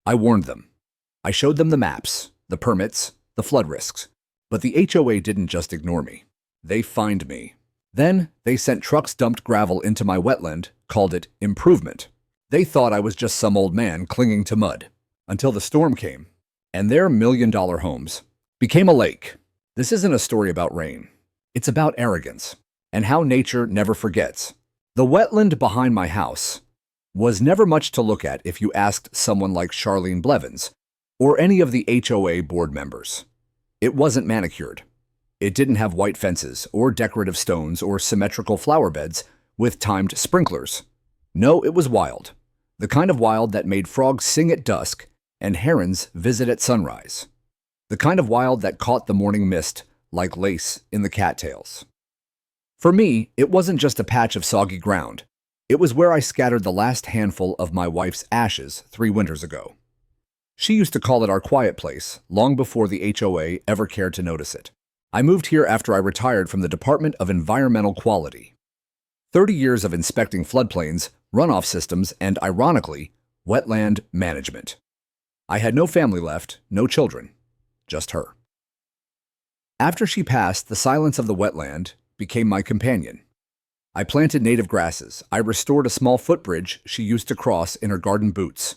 I warned them. I showed them the maps, the permits, the flood risks. But the HOA didn't just ignore me. They fined me. Then they sent trucks dumped gravel into my wetland, called it improvement. They thought I was just some old man clinging to mud. Until the storm came, and their million-dollar homes became a lake. This isn't a story about rain. It's about arrogance, and how nature never forgets. The wetland behind my house was never much to look at if you asked someone like Charlene Blevins or any of the HOA board members. It wasn't manicured. It didn't have white fences or decorative stones or symmetrical flower beds with timed sprinklers. No, it was wild. The kind of wild that made frogs sing at dusk and herons visit at sunrise. The kind of wild that caught the morning mist like lace in the cattails. For me, it wasn't just a patch of soggy ground. It was where I scattered the last handful of my wife's ashes 3 winters ago. She used to call it our quiet place, long before the HOA ever cared to notice it. I moved here after I retired from the Department of Environmental Quality. 30 years of inspecting floodplains, runoff systems, and, ironically, wetland management. I had no family left, no children, just her. After she passed, the silence of the wetland became my companion. I planted native grasses. I restored a small footbridge she used to cross in her garden boots.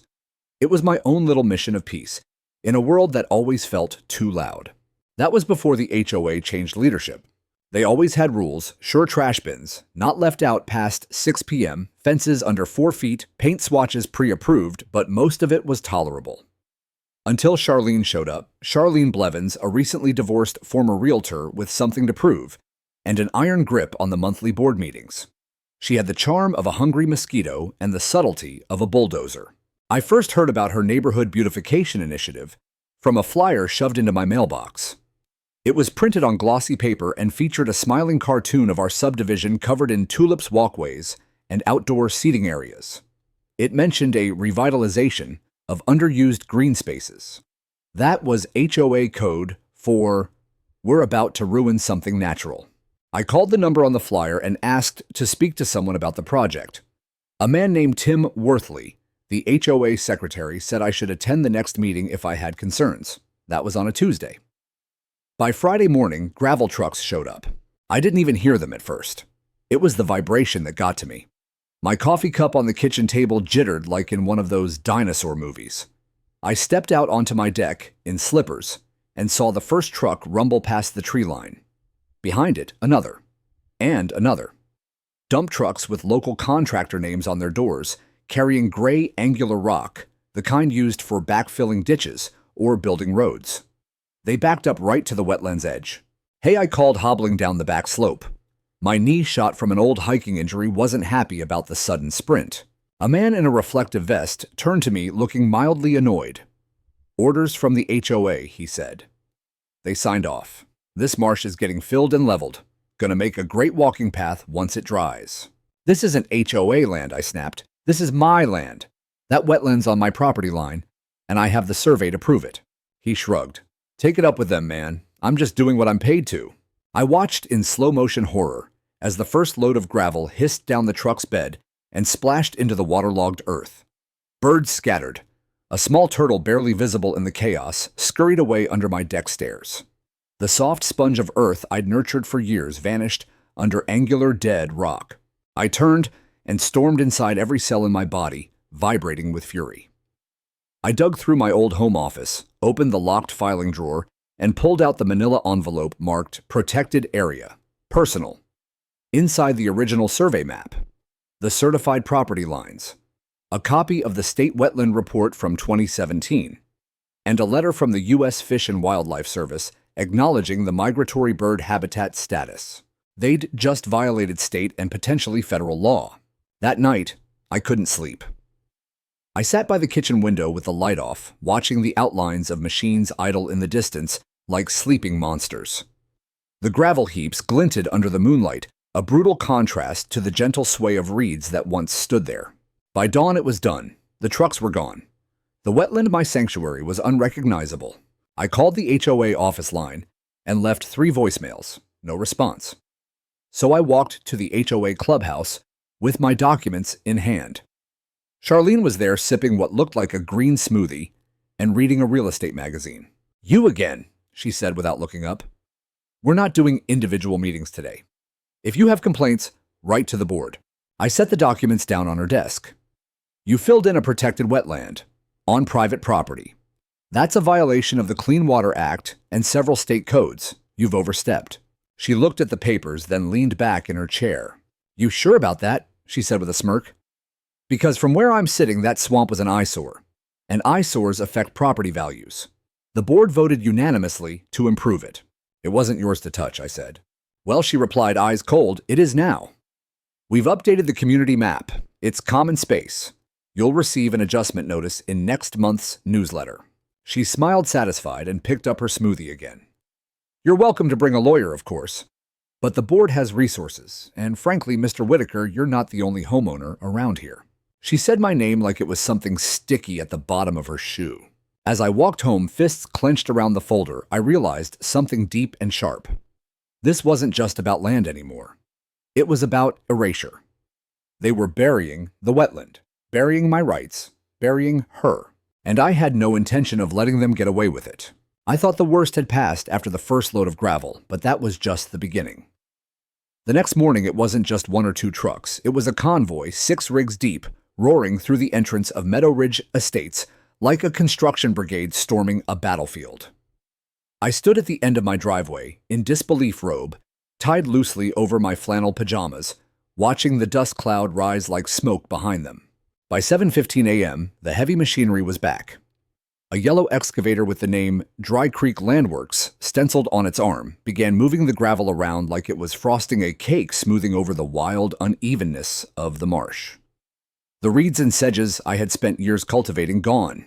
It was my own little mission of peace, in a world that always felt too loud. That was before the HOA changed leadership. They always had rules, sure trash bins, not left out past 6 p.m., fences under 4 feet, paint swatches pre-approved, but most of it was tolerable. Until Charlene showed up, Charlene Blevins, a recently divorced former realtor with something to prove, and an iron grip on the monthly board meetings. She had the charm of a hungry mosquito and the subtlety of a bulldozer. I first heard about her neighborhood beautification initiative from a flyer shoved into my mailbox. It was printed on glossy paper and featured a smiling cartoon of our subdivision covered in tulips walkways and outdoor seating areas. It mentioned a revitalization of underused green spaces. That was HOA code for "we're about to ruin something natural." I called the number on the flyer and asked to speak to someone about the project. A man named Tim Worthley, the HOA secretary, said I should attend the next meeting if I had concerns. That was on a Tuesday. By Friday morning, gravel trucks showed up. I didn't even hear them at first. It was the vibration that got to me. My coffee cup on the kitchen table jittered like in one of those dinosaur movies. I stepped out onto my deck in slippers and saw the first truck rumble past the tree line. Behind it, another. And another. Dump trucks with local contractor names on their doors, carrying gray angular rock, the kind used for backfilling ditches or building roads. They backed up right to the wetland's edge. Hey, I called, hobbling down the back slope. My knee, shot from an old hiking injury, wasn't happy about the sudden sprint. A man in a reflective vest turned to me looking mildly annoyed. "Orders from the HOA," he said. They signed off. "This marsh is getting filled and leveled. Gonna make a great walking path once it dries." "This isn't HOA land," I snapped. "This is my land. That wetland's on my property line, and I have the survey to prove it." He shrugged. "Take it up with them, man. I'm just doing what I'm paid to." I watched in slow-motion horror as the first load of gravel hissed down the truck's bed and splashed into the waterlogged earth. Birds scattered. A small turtle, barely visible in the chaos, scurried away under my deck stairs. The soft sponge of earth I'd nurtured for years vanished under angular, dead rock. I turned and stormed inside every cell in my body, vibrating with fury. I dug through my old home office, opened the locked filing drawer, and pulled out the manila envelope marked "Protected Area, Personal." Inside the original survey map, the certified property lines, a copy of the State Wetland Report from 2017, and a letter from the U.S. Fish and Wildlife Service acknowledging the migratory bird habitat status. They'd just violated state and potentially federal law. That night, I couldn't sleep. I sat by the kitchen window with the light off, watching the outlines of machines idle in the distance like sleeping monsters. The gravel heaps glinted under the moonlight, a brutal contrast to the gentle sway of reeds that once stood there. By dawn, it was done. The trucks were gone. The wetland, my sanctuary, was unrecognizable. I called the HOA office line and left 3 voicemails. No response. So I walked to the HOA clubhouse with my documents in hand. Charlene was there sipping what looked like a green smoothie and reading a real estate magazine. "You again," she said without looking up. "We're not doing individual meetings today. If you have complaints, write to the board." I set the documents down on her desk. "You filled in a protected wetland on private property. That's a violation of the Clean Water Act and several state codes. You've overstepped." She looked at the papers, then leaned back in her chair. "You sure about that?" she said with a smirk. "Because from where I'm sitting, that swamp was an eyesore, and eyesores affect property values. The board voted unanimously to improve it." "It wasn't yours to touch," I said. "Well," she replied, eyes cold, "it is now. We've updated the community map. It's common space. You'll receive an adjustment notice in next month's newsletter." She smiled satisfied and picked up her smoothie again. "You're welcome to bring a lawyer, of course. But the board has resources, and frankly, Mr. Whitaker, you're not the only homeowner around here." She said my name like it was something sticky at the bottom of her shoe. As I walked home, fists clenched around the folder, I realized something deep and sharp. This wasn't just about land anymore. It was about erasure. They were burying the wetland, burying my rights, burying her. And I had no intention of letting them get away with it. I thought the worst had passed after the first load of gravel, but that was just the beginning. The next morning, it wasn't just one or two trucks. It was a convoy, 6 rigs deep, roaring through the entrance of Meadow Ridge Estates like a construction brigade storming a battlefield. I stood at the end of my driveway, in disbelief robe, tied loosely over my flannel pajamas, watching the dust cloud rise like smoke behind them. By 7:15 a.m., the heavy machinery was back. A yellow excavator with the name Dry Creek Landworks stenciled on its arm began moving the gravel around like it was frosting a cake smoothing over the wild unevenness of the marsh. The reeds and sedges I had spent years cultivating gone.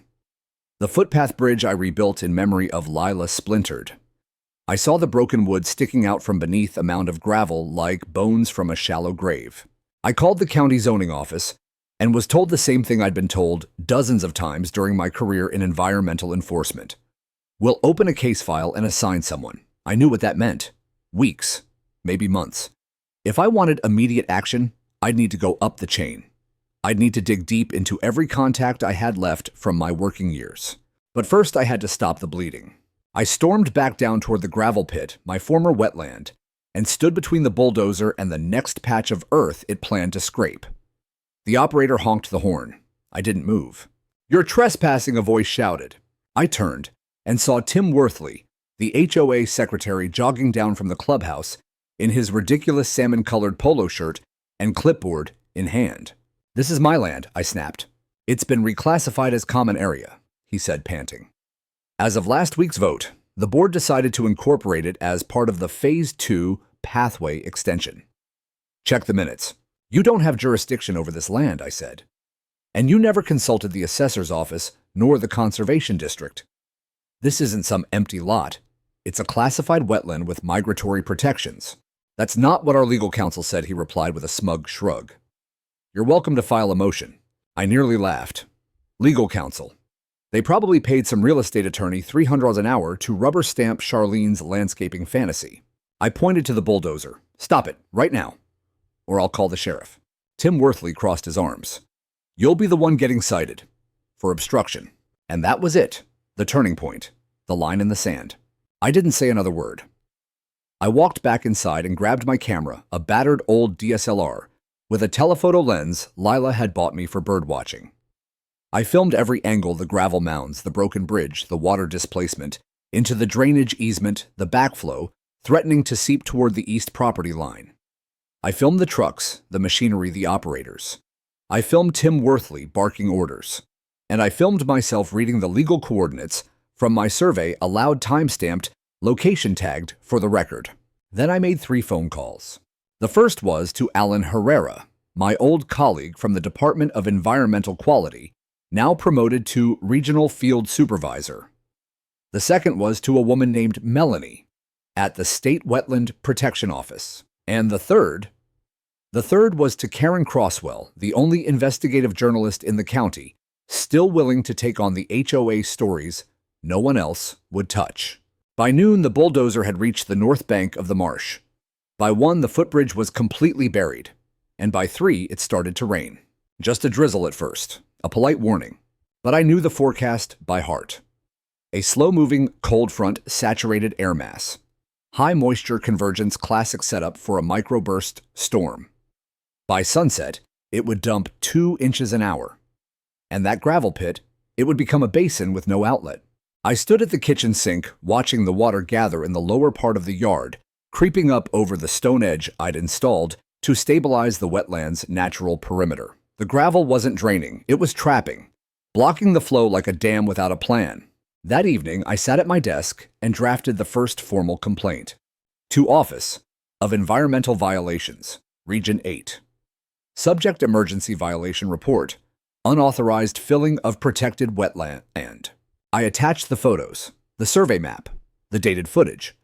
The footpath bridge I rebuilt in memory of Lila splintered. I saw the broken wood sticking out from beneath a mound of gravel like bones from a shallow grave. I called the county zoning office and was told the same thing I'd been told dozens of times during my career in environmental enforcement. "We'll open a case file and assign someone." I knew what that meant. Weeks, maybe months. If I wanted immediate action, I'd need to go up the chain. I'd need to dig deep into every contact I had left from my working years. But first I had to stop the bleeding. I stormed back down toward the gravel pit, my former wetland, and stood between the bulldozer and the next patch of earth it planned to scrape. The operator honked the horn. I didn't move. "You're trespassing," a voice shouted. I turned and saw Tim Worthley, the HOA secretary, jogging down from the clubhouse in his ridiculous salmon-colored polo shirt and clipboard in hand. "This is my land," I snapped. "It's been reclassified as common area," he said, panting. As of last week's vote, the board decided to incorporate it as part of the Phase 2 pathway extension. "Check the minutes. You don't have jurisdiction over this land," I said. "And you never consulted the assessor's office nor the conservation district. This isn't some empty lot. It's a classified wetland with migratory protections." "That's not what our legal counsel said," he replied with a smug shrug. "You're welcome to file a motion." I nearly laughed. Legal counsel. They probably paid some real estate attorney $300 an hour to rubber stamp Charlene's landscaping fantasy. I pointed to the bulldozer. "Stop it, right now, or I'll call the sheriff." Tim Worthley crossed his arms. "You'll be the one getting cited for obstruction." And that was it, the turning point, the line in the sand. I didn't say another word. I walked back inside and grabbed my camera, a battered old DSLR, with a telephoto lens Lila had bought me for birdwatching. I filmed every angle: the gravel mounds, the broken bridge, the water displacement, into the drainage easement, the backflow, threatening to seep toward the east property line. I filmed the trucks, the machinery, the operators. I filmed Tim Worthley barking orders. And I filmed myself reading the legal coordinates from my survey, a loud time-stamped, location-tagged for the record. Then I made 3 phone calls. The first was to Alan Herrera, my old colleague from the Department of Environmental Quality, now promoted to Regional Field Supervisor. The second was to a woman named Melanie at the State Wetland Protection Office. And the third was to Karen Crosswell, the only investigative journalist in the county, still willing to take on the HOA stories no one else would touch. By noon, the bulldozer had reached the north bank of the marsh. By 1, the footbridge was completely buried. And by 3, it started to rain. Just a drizzle at first, a polite warning. but I knew the forecast by heart. A slow-moving, cold front saturated air mass. High moisture convergence classic setup for a microburst storm. By sunset, it would dump 2 inches an hour. And that gravel pit, it would become a basin with no outlet. I stood at the kitchen sink, watching the water gather in the lower part of the yard, creeping up over the stone edge I'd installed to stabilize the wetland's natural perimeter. The gravel wasn't draining, it was trapping, blocking the flow like a dam without a plan. That evening, I sat at my desk and drafted the first formal complaint. To Office of Environmental Violations, Region 8. Subject Emergency Violation Report. Unauthorized filling of protected wetland. I attached the photos, the survey map, the dated footage,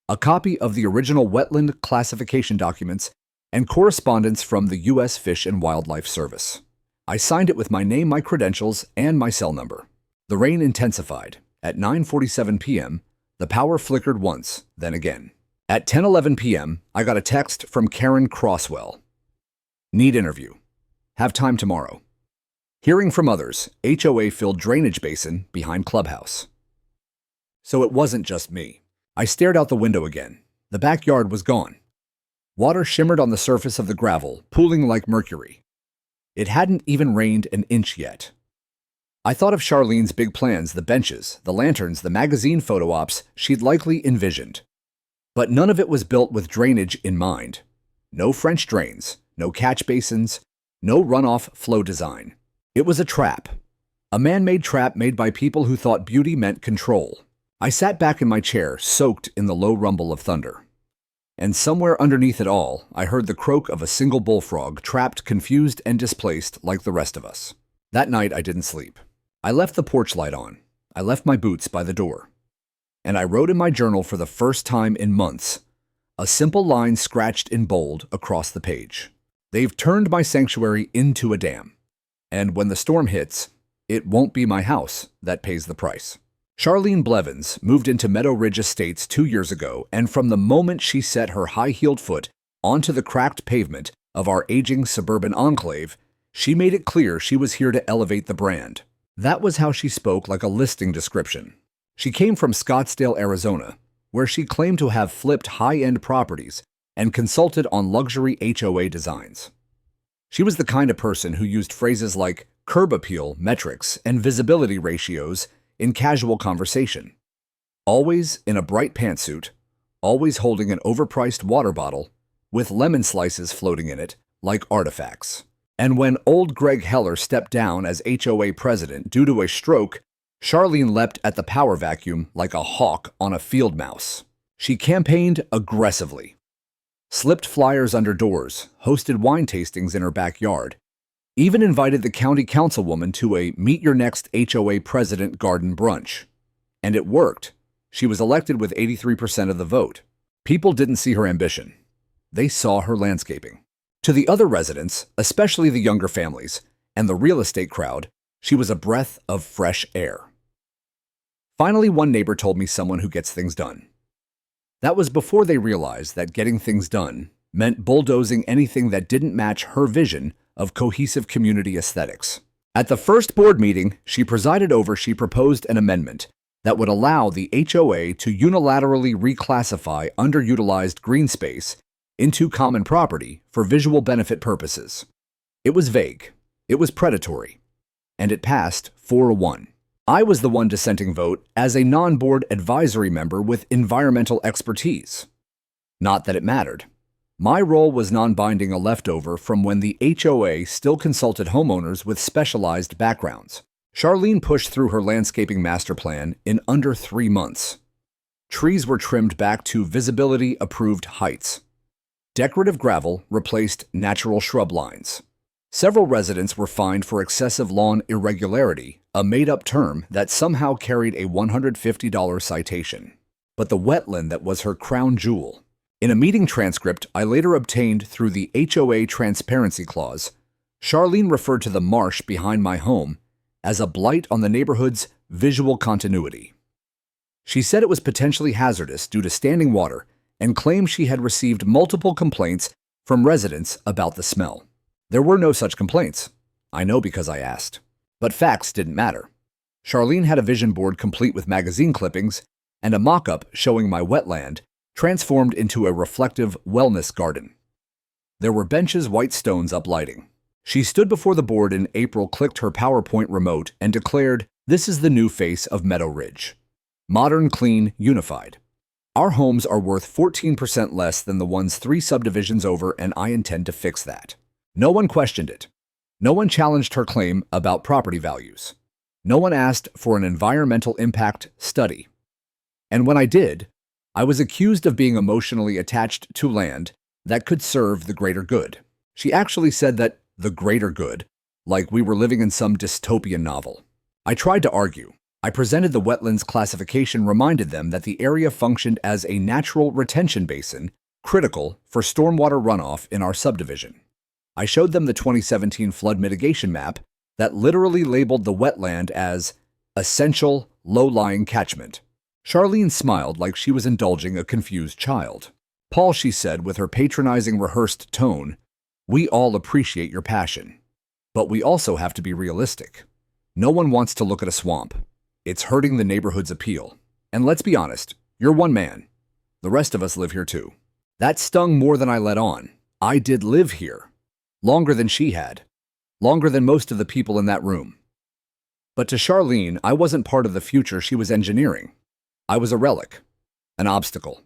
a copy of the original wetland classification documents, and correspondence from the U.S. Fish and Wildlife Service. I signed it with my name, my credentials, and my cell number. The rain intensified. At 9:47 p.m., the power flickered once, then again. At 10:11 p.m., I got a text from Karen Crosswell. Need interview. Have time tomorrow. Hearing from others, HOA filled drainage basin behind clubhouse. So it wasn't just me. I stared out the window again. The backyard was gone. Water shimmered on the surface of the gravel, pooling like mercury. It hadn't even rained an inch yet. I thought of Charlene's big plans, the benches, the lanterns, the magazine photo ops she'd likely envisioned. But none of it was built with drainage in mind. No French drains, no catch basins, no runoff flow design. It was a trap. A man-made trap made by people who thought beauty meant control. I sat back in my chair, soaked in the low rumble of thunder. And somewhere underneath it all, I heard the croak of a single bullfrog, trapped, confused, and displaced like the rest of us. That night, I didn't sleep. I left the porch light on. I left my boots by the door. And I wrote in my journal for the first time in months, a simple line scratched in bold across the page. They've turned my sanctuary into a dam. And when the storm hits, it won't be my house that pays the price. Charlene Blevins moved into Meadow Ridge Estates 2 years ago, and from the moment she set her high-heeled foot onto the cracked pavement of our aging suburban enclave, she made it clear she was here to elevate the brand. That was how she spoke, like a listing description. She came from Scottsdale, Arizona, where she claimed to have flipped high-end properties and consulted on luxury HOA designs. She was the kind of person who used phrases like curb appeal metrics and visibility ratios in casual conversation. Always in a bright pantsuit, always holding an overpriced water bottle with lemon slices floating in it like artifacts. And when old Greg Heller stepped down as HOA president due to a stroke, Charlene leapt at the power vacuum like a hawk on a field mouse. She campaigned aggressively, slipped flyers under doors, hosted wine tastings in her backyard, even invited the county councilwoman to a Meet Your Next HOA President garden brunch. And it worked. She was elected with 83% of the vote. People didn't see her ambition. They saw her landscaping. To the other residents, especially the younger families, and the real estate crowd, she was a breath of fresh air. Finally, one neighbor told me someone who gets things done. That was before they realized that getting things done meant bulldozing anything that didn't match her vision of cohesive community aesthetics. At the first board meeting she presided over, she proposed an amendment that would allow the HOA to unilaterally reclassify underutilized green space into common property for visual benefit purposes. It was vague, it was predatory, and it passed 4-1. I was the one dissenting vote as a non-board advisory member with environmental expertise. Not that it mattered. My role was non-binding, a leftover from when the HOA still consulted homeowners with specialized backgrounds. Charlene pushed through her landscaping master plan in under 3 months. Trees were trimmed back to visibility-approved heights. Decorative gravel replaced natural shrub lines. Several residents were fined for excessive lawn irregularity, a made-up term that somehow carried a $150 citation. But the wetland that was her crown jewel. In a meeting transcript I later obtained through the HOA Transparency Clause, Charlene referred to the marsh behind my home as a blight on the neighborhood's visual continuity. She said it was potentially hazardous due to standing water and claimed she had received multiple complaints from residents about the smell. There were no such complaints. I know because I asked. But facts didn't matter. Charlene had a vision board complete with magazine clippings and a mock-up showing my wetland transformed into a reflective wellness garden. There were benches, white stones up lighting. She stood before the board in April, clicked her PowerPoint remote, and declared, "This is the new face of Meadow Ridge. Modern, clean, unified. Our homes are worth 14% less than the ones 3 subdivisions over, and I intend to fix that." No one questioned it. No one challenged her claim about property values. No one asked for an environmental impact study. And when I did, I was accused of being emotionally attached to land that could serve the greater good. She actually said that the greater good, like we were living in some dystopian novel. I tried to argue. I presented the wetlands classification, reminded them that the area functioned as a natural retention basin, critical for stormwater runoff in our subdivision. I showed them the 2017 flood mitigation map that literally labeled the wetland as essential low-lying catchment. Charlene smiled like she was indulging a confused child. "Paul," she said with her patronizing, rehearsed tone, "we all appreciate your passion, but we also have to be realistic. No one wants to look at a swamp. It's hurting the neighborhood's appeal. And let's be honest, you're one man. The rest of us live here too." That stung more than I let on. I did live here. Longer than she had. Longer than most of the people in that room. But to Charlene, I wasn't part of the future she was engineering. I was a relic. An obstacle.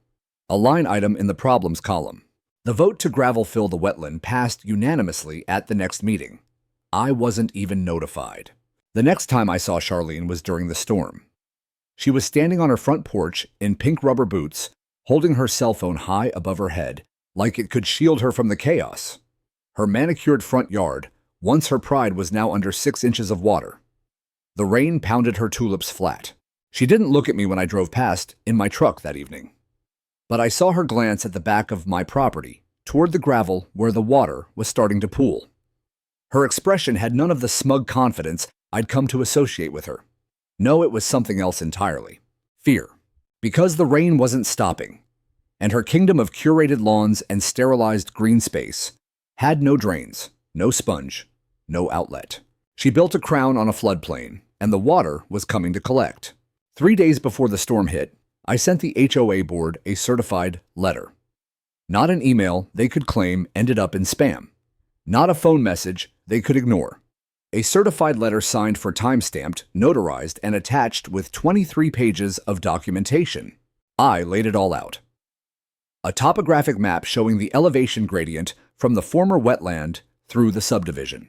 A line item in the problems column. The vote to gravel fill the wetland passed unanimously at the next meeting. I wasn't even notified. The next time I saw Charlene was during the storm. She was standing on her front porch in pink rubber boots, holding her cell phone high above her head, like it could shield her from the chaos. Her manicured front yard, once her pride, was now under 6 inches of water. The rain pounded her tulips flat. She didn't look at me when I drove past in my truck that evening. But I saw her glance at the back of my property, toward the gravel where the water was starting to pool. Her expression had none of the smug confidence I'd come to associate with her. No, it was something else entirely. Fear. Because the rain wasn't stopping, and her kingdom of curated lawns and sterilized green space had no drains, no sponge, no outlet. She built a crown on a floodplain, and the water was coming to collect. 3 days before the storm hit, I sent the HOA board a certified letter. Not an email they could claim ended up in spam. Not a phone message they could ignore. A certified letter signed for time-stamped, notarized, and attached with 23 pages of documentation. I laid it all out. A topographic map showing the elevation gradient from the former wetland through the subdivision.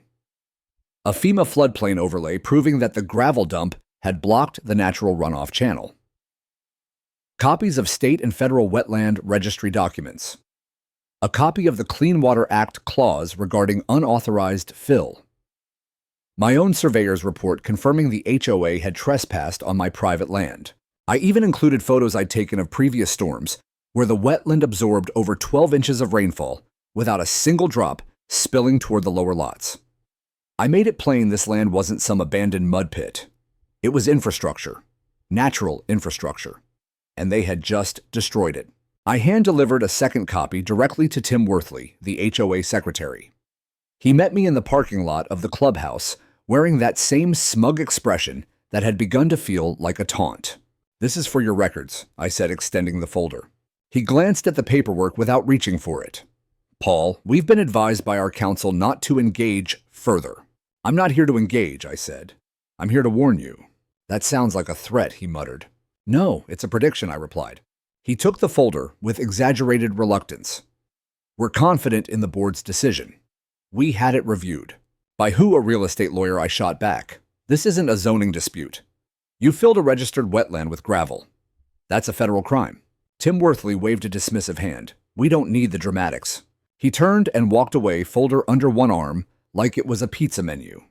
A FEMA floodplain overlay proving that the gravel dump had blocked the natural runoff channel. Copies of state and federal wetland registry documents. A copy of the Clean Water Act clause regarding unauthorized fill. My own surveyor's report confirming the HOA had trespassed on my private land. I even included photos I'd taken of previous storms where the wetland absorbed over 12 inches of rainfall without a single drop spilling toward the lower lots. I made it plain this land wasn't some abandoned mud pit. It was infrastructure, natural infrastructure, and they had just destroyed it. I hand-delivered a second copy directly to Tim Worthley, the HOA secretary. He met me in the parking lot of the clubhouse, wearing that same smug expression that had begun to feel like a taunt. "This is for your records," I said, extending the folder. He glanced at the paperwork without reaching for it. "Paul, we've been advised by our counsel not to engage further." "I'm not here to engage," I said. "I'm here to warn you." "That sounds like a threat," he muttered. "No, it's a prediction," I replied. He took the folder with exaggerated reluctance. "We're confident in the board's decision. We had it reviewed." "By who, a real estate lawyer?" I shot back. "This isn't a zoning dispute. You filled a registered wetland with gravel. That's a federal crime." Tim Worthley waved a dismissive hand. "We don't need the dramatics." He turned and walked away, folder under one arm, like it was a pizza menu.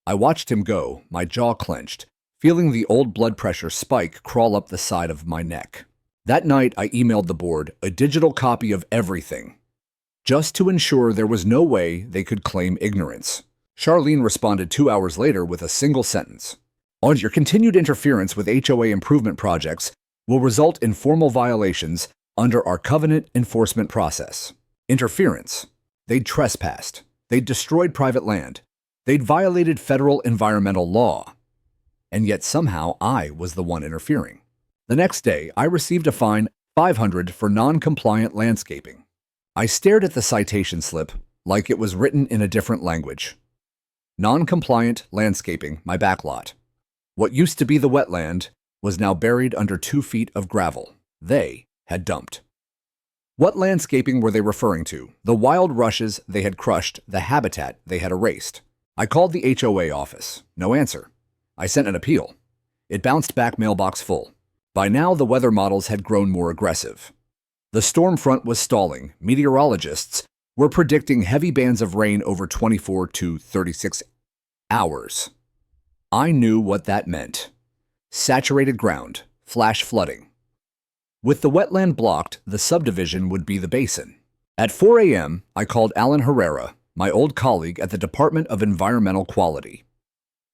I watched him go, my jaw clenched, feeling the old blood pressure spike crawl up the side of my neck. That night, I emailed the board a digital copy of everything, just to ensure there was no way they could claim ignorance. Charlene responded 2 hours later with a single sentence. "Your continued interference with HOA improvement projects will result in formal violations under our covenant enforcement process." Interference. They'd trespassed. They'd destroyed private land. They'd violated federal environmental law. and yet somehow I was the one interfering. The next day, I received a fine, $500 for non-compliant landscaping. I stared at the citation slip like it was written in a different language. Non-compliant landscaping, my backlot. What used to be the wetland was now buried under 2 feet of gravel. They had dumped. What landscaping were they referring to? The wild rushes they had crushed, the habitat they had erased. I called the HOA office. No answer. I sent an appeal. It bounced back, mailbox full. By now, the weather models had grown more aggressive. The storm front was stalling. Meteorologists were predicting heavy bands of rain over 24 to 36 hours. I knew what that meant. Saturated ground, flash flooding. With the wetland blocked, the subdivision would be the basin. At 4 a.m., I called Alan Herrera, my old colleague at the Department of Environmental Quality.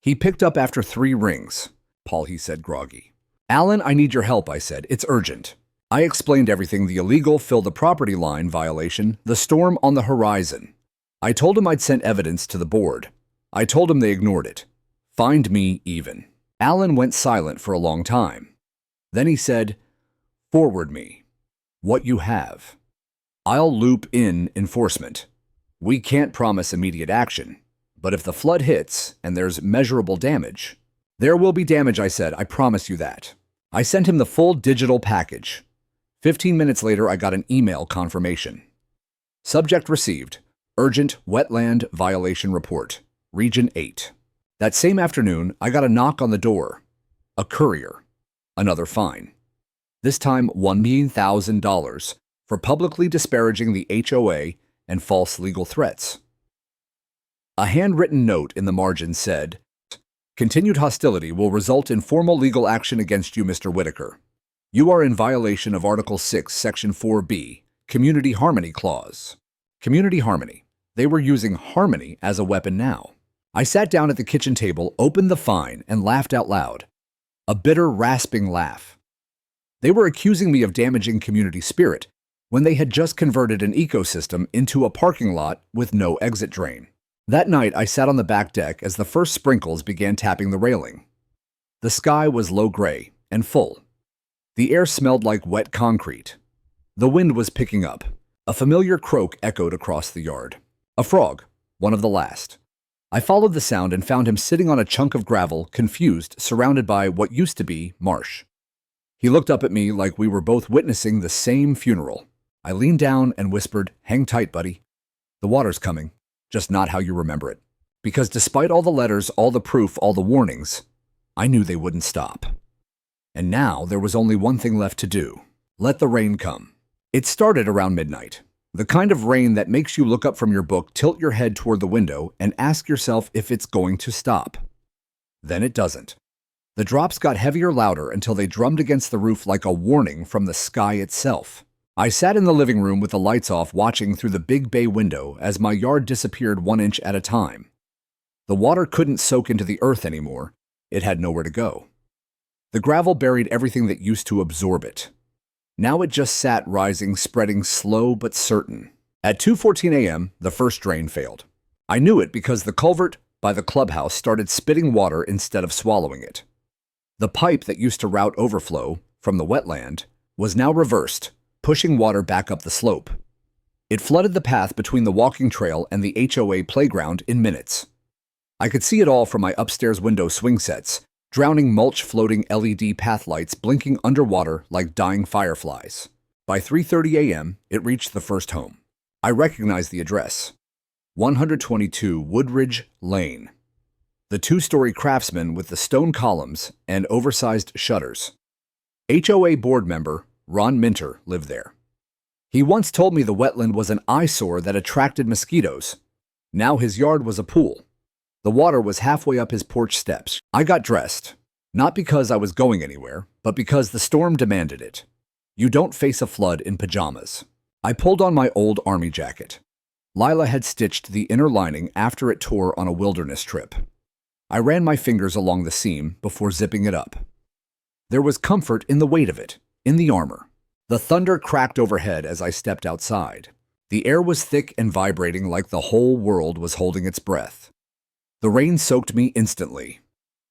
He picked up after 3 rings. Paul, he said, groggy. Alan, I need your help, I said. It's urgent. I explained everything: the illegal fill the property line violation, the storm on the horizon. I told him I'd sent evidence to the board. I told him they ignored it. Find me even. Alan went silent for a long time. Then he said, forward me what you have. I'll loop in enforcement. We can't promise immediate action, but if the flood hits and there's measurable damage, there will be damage, I said. I promise you that. I sent him the full digital package. 15 minutes later, I got an email confirmation. Subject received. Urgent wetland violation report. Region 8. That same afternoon, I got a knock on the door. A courier. Another fine. This time, $1,000 for publicly disparaging the HOA and false legal threats. A handwritten note in the margin said, continued hostility will result in formal legal action against you, Mr. Whitaker. You are in violation of Article 6, Section 4B, Community Harmony Clause. Community harmony. They were using harmony as a weapon now. I sat down at the kitchen table, opened the fine, and laughed out loud. A bitter, rasping laugh. They were accusing me of damaging community spirit when they had just converted an ecosystem into a parking lot with no exit drain. That night, I sat on the back deck as the first sprinkles began tapping the railing. The sky was low gray and full. The air smelled like wet concrete. The wind was picking up. A familiar croak echoed across the yard. A frog, one of the last. I followed the sound and found him sitting on a chunk of gravel, confused, surrounded by what used to be marsh. He looked up at me like we were both witnessing the same funeral. I leaned down and whispered, hang tight, buddy. The water's coming, just not how you remember it. Because despite all the letters, all the proof, all the warnings, I knew they wouldn't stop. And now there was only one thing left to do. Let the rain come. It started around midnight. The kind of rain that makes you look up from your book, tilt your head toward the window, and ask yourself if it's going to stop. Then it doesn't. The drops got heavier, louder, until they drummed against the roof like a warning from the sky itself. I sat in the living room with the lights off, watching through the big bay window as my yard disappeared 1 inch at a time. The water couldn't soak into the earth anymore. It had nowhere to go. The gravel buried everything that used to absorb it. Now it just sat, rising, spreading, slow but certain. At 2:14 a.m., the first drain failed. I knew it because the culvert by the clubhouse started spitting water instead of swallowing it. The pipe that used to route overflow from the wetland was now reversed, pushing water back up the slope. It flooded the path between the walking trail and the HOA playground in minutes. I could see it all from my upstairs window swing sets, drowning mulch, floating LED path lights blinking underwater like dying fireflies. By 3:30 a.m., it reached the first home. I recognized the address. 122 Woodridge Lane. The 2-story craftsman with the stone columns and oversized shutters. HOA board member Ron Minter lived there. He once told me the wetland was an eyesore that attracted mosquitoes. Now his yard was a pool. The water was halfway up his porch steps. I got dressed, not because I was going anywhere, but because the storm demanded it. You don't face a flood in pajamas. I pulled on my old army jacket. Lila had stitched the inner lining after it tore on a wilderness trip. I ran my fingers along the seam before zipping it up. There was comfort in the weight of it, in the armor. The thunder cracked overhead as I stepped outside. The air was thick and vibrating like the whole world was holding its breath. The rain soaked me instantly.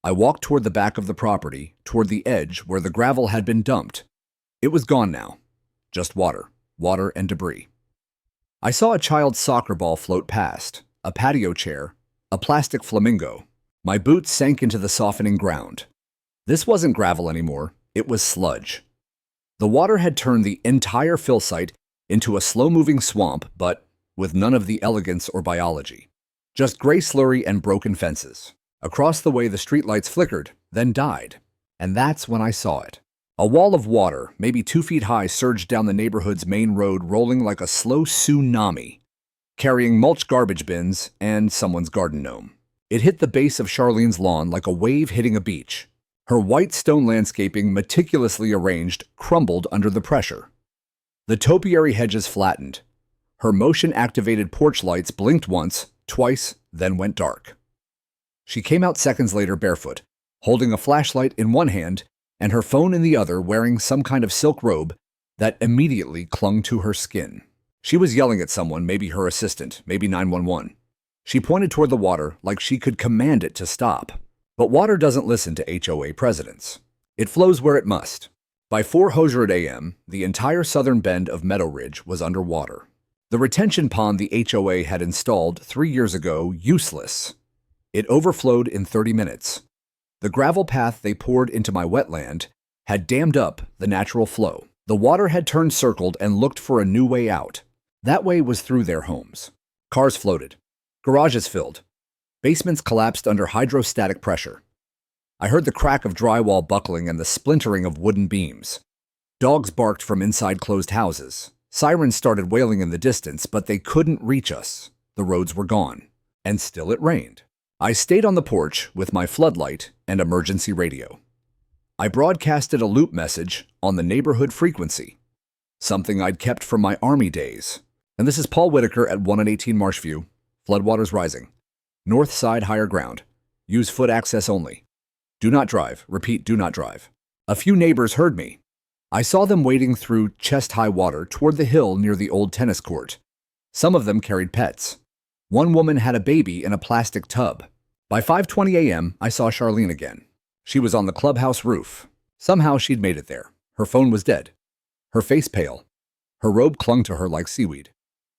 I walked toward the back of the property, toward the edge where the gravel had been dumped. It was gone now. Just water and debris. I saw a child's soccer ball float past, a patio chair, a plastic flamingo. My boots sank into the softening ground. This wasn't gravel anymore, it was sludge. The water had turned the entire fill site into a slow-moving swamp, but with none of the elegance or biology. Just gray slurry and broken fences. Across the way, the streetlights flickered, then died. And that's when I saw it. A wall of water, maybe 2 feet high, surged down the neighborhood's main road, rolling like a slow tsunami, carrying mulch garbage bins and someone's garden gnome. It hit the base of Charlene's lawn like a wave hitting a beach. Her white stone landscaping, meticulously arranged, crumbled under the pressure. The topiary hedges flattened. Her motion-activated porch lights blinked once, twice, then went dark. She came out seconds later barefoot, holding a flashlight in one hand and her phone in the other, wearing some kind of silk robe that immediately clung to her skin. She was yelling at someone, maybe her assistant, maybe 911. She pointed toward the water like she could command it to stop. But water doesn't listen to HOA presidents. It flows where it must. By 4:00 a.m., the entire southern bend of Meadow Ridge was underwater. The retention pond the HOA had installed 3 years ago, useless. It overflowed in 30 minutes. The gravel path they poured into my wetland had dammed up the natural flow. The water had turned circled and looked for a new way out. That way was through their homes. Cars floated. Garages filled. Basements collapsed under hydrostatic pressure. I heard the crack of drywall buckling and the splintering of wooden beams. Dogs barked from inside closed houses. Sirens started wailing in the distance, but they couldn't reach us. The roads were gone. And still it rained. I stayed on the porch with my floodlight and emergency radio. I broadcasted a loop message on the neighborhood frequency, something I'd kept from my Army days. And this is Paul Whitaker at 118 Marshview. Floodwaters rising. North side higher ground. Use foot access only. Do not drive. Repeat, do not drive. A few neighbors heard me. I saw them wading through chest-high water toward the hill near the old tennis court. Some of them carried pets. One woman had a baby in a plastic tub. By 5:20 a.m., I saw Charlene again. She was on the clubhouse roof. Somehow she'd made it there. Her phone was dead. Her face pale. Her robe clung to her like seaweed.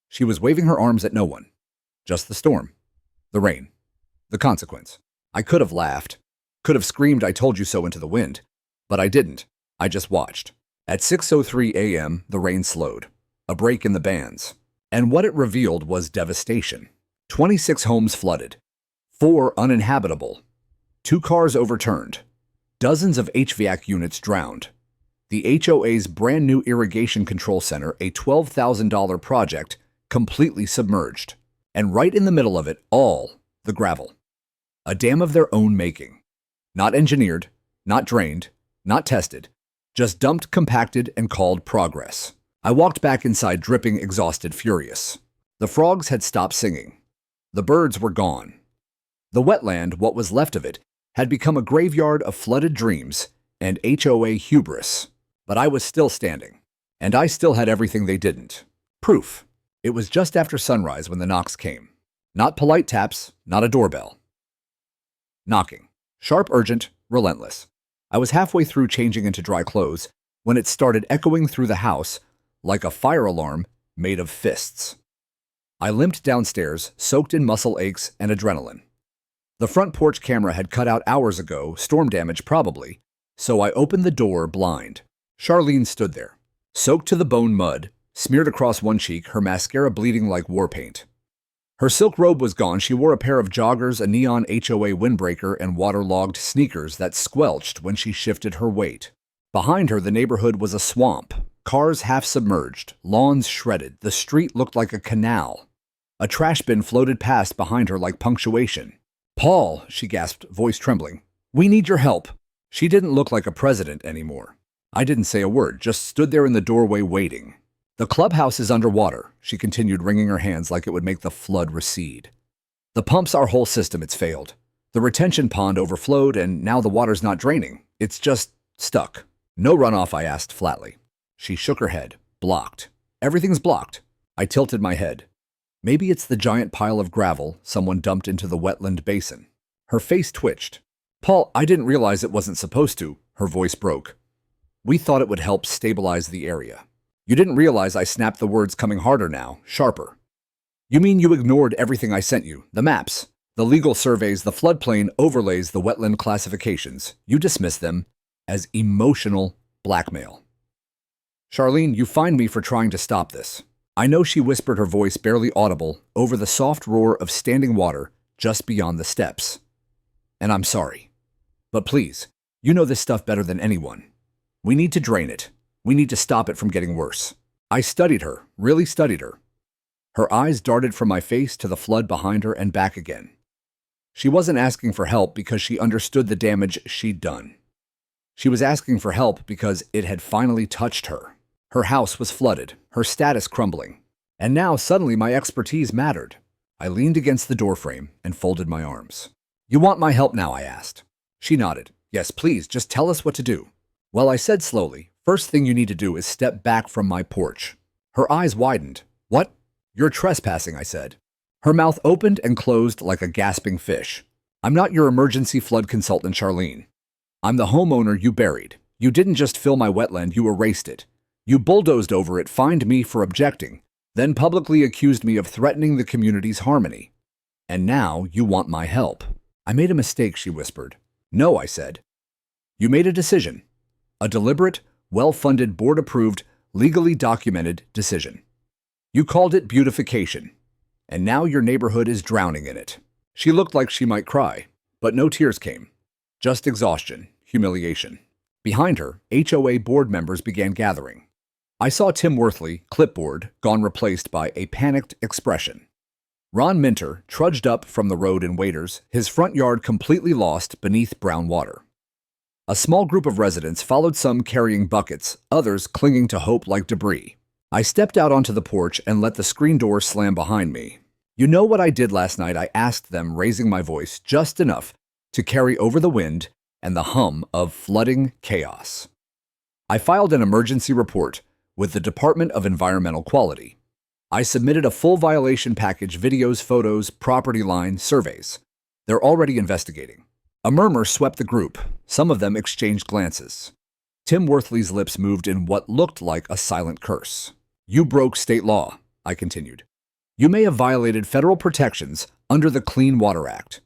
She was waving her arms at no one. Just the storm. The rain. The consequence. I could have laughed. Could have screamed, "I told you so," into the wind. But I didn't. I just watched. At 6:03 a.m., the rain slowed. A break in the bands. And what it revealed was devastation. 26 homes flooded. 4 uninhabitable. 2 cars overturned. Dozens of HVAC units drowned. The HOA's brand new irrigation control center, a $12,000 project, completely submerged. And right in the middle of it all, the gravel. A dam of their own making. Not engineered, not drained, not tested, just dumped, compacted, and called progress. I walked back inside dripping, exhausted, furious. The frogs had stopped singing. The birds were gone. The wetland, what was left of it, had become a graveyard of flooded dreams and HOA hubris. But I was still standing. And I still had everything they didn't. Proof. It was just after sunrise when the knocks came. Not polite taps, not a doorbell. Knocking. Sharp, urgent, relentless. I was halfway through changing into dry clothes when it started echoing through the house like a fire alarm made of fists. I limped downstairs, soaked in muscle aches and adrenaline. The front porch camera had cut out hours ago, storm damage probably, so I opened the door blind. Charlene stood there, soaked to the bone mud, smeared across one cheek, her mascara bleeding like war paint. Her silk robe was gone. She wore a pair of joggers, a neon HOA windbreaker, and waterlogged sneakers that squelched when she shifted her weight. Behind her, the neighborhood was a swamp. Cars half submerged, lawns shredded. The street looked like a canal. A trash bin floated past behind her like punctuation. "Paul," she gasped, voice trembling. "We need your help." She didn't look like a president anymore. I didn't say a word, just stood there in the doorway waiting. "The clubhouse is underwater," she continued, wringing her hands like it would make the flood recede. "The pumps, our whole system, it's failed. The retention pond overflowed, and now the water's not draining. It's just stuck." "No runoff?" I asked flatly. She shook her head. "Blocked. Everything's blocked." I tilted my head. Maybe it's the giant pile of gravel someone dumped into the wetland basin. Her face twitched. Paul, I didn't realize it wasn't supposed to. Her voice broke. We thought it would help stabilize the area. You didn't realize I snapped the words coming harder now, sharper. You mean you ignored everything I sent you? The maps, the legal surveys, the floodplain overlays, the wetland classifications. You dismissed them as emotional blackmail. Charlene, you fined me for trying to stop this. I know, she whispered, her voice barely audible over the soft roar of standing water just beyond the steps. And I'm sorry. But please, you know this stuff better than anyone. We need to drain it. We need to stop it from getting worse. I studied her, really studied her. Her eyes darted from my face to the flood behind her and back again. She wasn't asking for help because she understood the damage she'd done. She was asking for help because it had finally touched her. Her house was flooded, her status crumbling. And now suddenly my expertise mattered. I leaned against the doorframe and folded my arms. You want my help now? I asked. She nodded. Yes, please, just tell us what to do. Well, I said slowly, first thing you need to do is step back from my porch. Her eyes widened. What? You're trespassing, I said. Her mouth opened and closed like a gasping fish. I'm not your emergency flood consultant, Charlene. I'm the homeowner you buried. You didn't just fill my wetland, you erased it. You bulldozed over it, fined me for objecting, then publicly accused me of threatening the community's harmony. And now you want my help. I made a mistake, she whispered. No, I said. You made a decision. A deliberate, well-funded, board-approved, legally documented decision. You called it beautification. And now your neighborhood is drowning in it. She looked like she might cry, but no tears came. Just exhaustion, humiliation. Behind her, HOA board members began gathering. I saw Tim Worthley, clipboard, gone, replaced by a panicked expression. Ron Minter trudged up from the road in waders, his front yard completely lost beneath brown water. A small group of residents followed, some carrying buckets, others clinging to hope like debris. I stepped out onto the porch and let the screen door slam behind me. You know what I did last night? I asked them, raising my voice just enough to carry over the wind and the hum of flooding chaos. I filed an emergency report with the Department of Environmental Quality. I submitted a full violation package, videos, photos, property line, surveys. They're already investigating. A murmur swept the group. Some of them exchanged glances. Tim Worthley's lips moved in what looked like a silent curse. You broke state law, I continued. You may have violated federal protections under the Clean Water Act.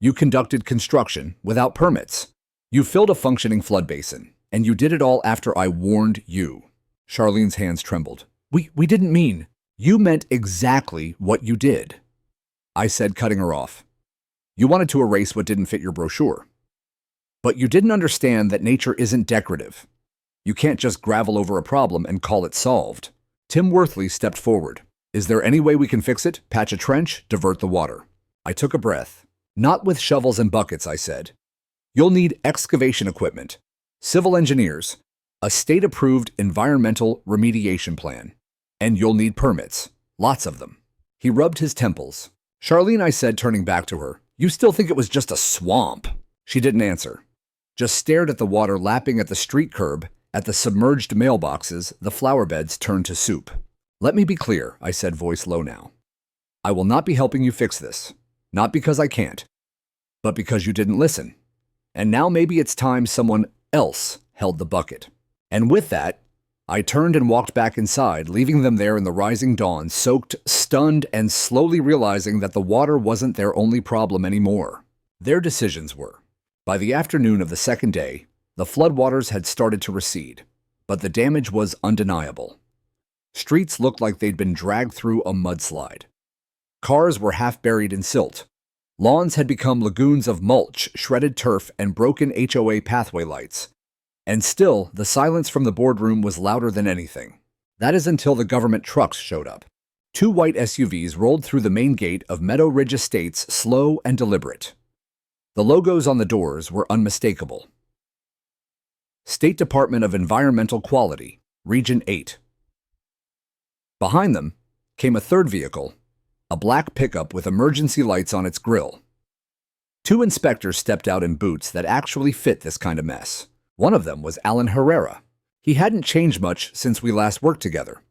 You conducted construction without permits. You filled a functioning flood basin, and you did it all after I warned you. Charlene's hands trembled. We didn't mean. You meant exactly what you did. I said, cutting her off. You wanted to erase what didn't fit your brochure. But you didn't understand that nature isn't decorative. You can't just gravel over a problem and call it solved. Tim Worthley stepped forward. Is there any way we can fix it? Patch a trench, divert the water. I took a breath. Not with shovels and buckets, I said. You'll need excavation equipment, civil engineers, a state-approved environmental remediation plan, and you'll need permits, lots of them. He rubbed his temples. Charlene, I said, turning back to her, you still think it was just a swamp? She didn't answer, just stared at the water lapping at the street curb, at the submerged mailboxes, the flower beds turned to soup. Let me be clear, I said, voice low now. I will not be helping you fix this, not because I can't, but because you didn't listen. And now maybe it's time someone else held the bucket. And with that, I turned and walked back inside, leaving them there in the rising dawn, soaked, stunned, and slowly realizing that the water wasn't their only problem anymore. Their decisions were. By the afternoon of the second day, the floodwaters had started to recede, but the damage was undeniable. Streets looked like they'd been dragged through a mudslide. Cars were half buried in silt. Lawns had become lagoons of mulch, shredded turf, and broken HOA pathway lights. And still, the silence from the boardroom was louder than anything. That is until the government trucks showed up. 2 white SUVs rolled through the main gate of Meadow Ridge Estates, slow and deliberate. The logos on the doors were unmistakable. State Department of Environmental Quality, Region 8. Behind them came a third vehicle, a black pickup with emergency lights on its grille. 2 inspectors stepped out in boots that actually fit this kind of mess. One of them was Alan Herrera. He hadn't changed much since we last worked together.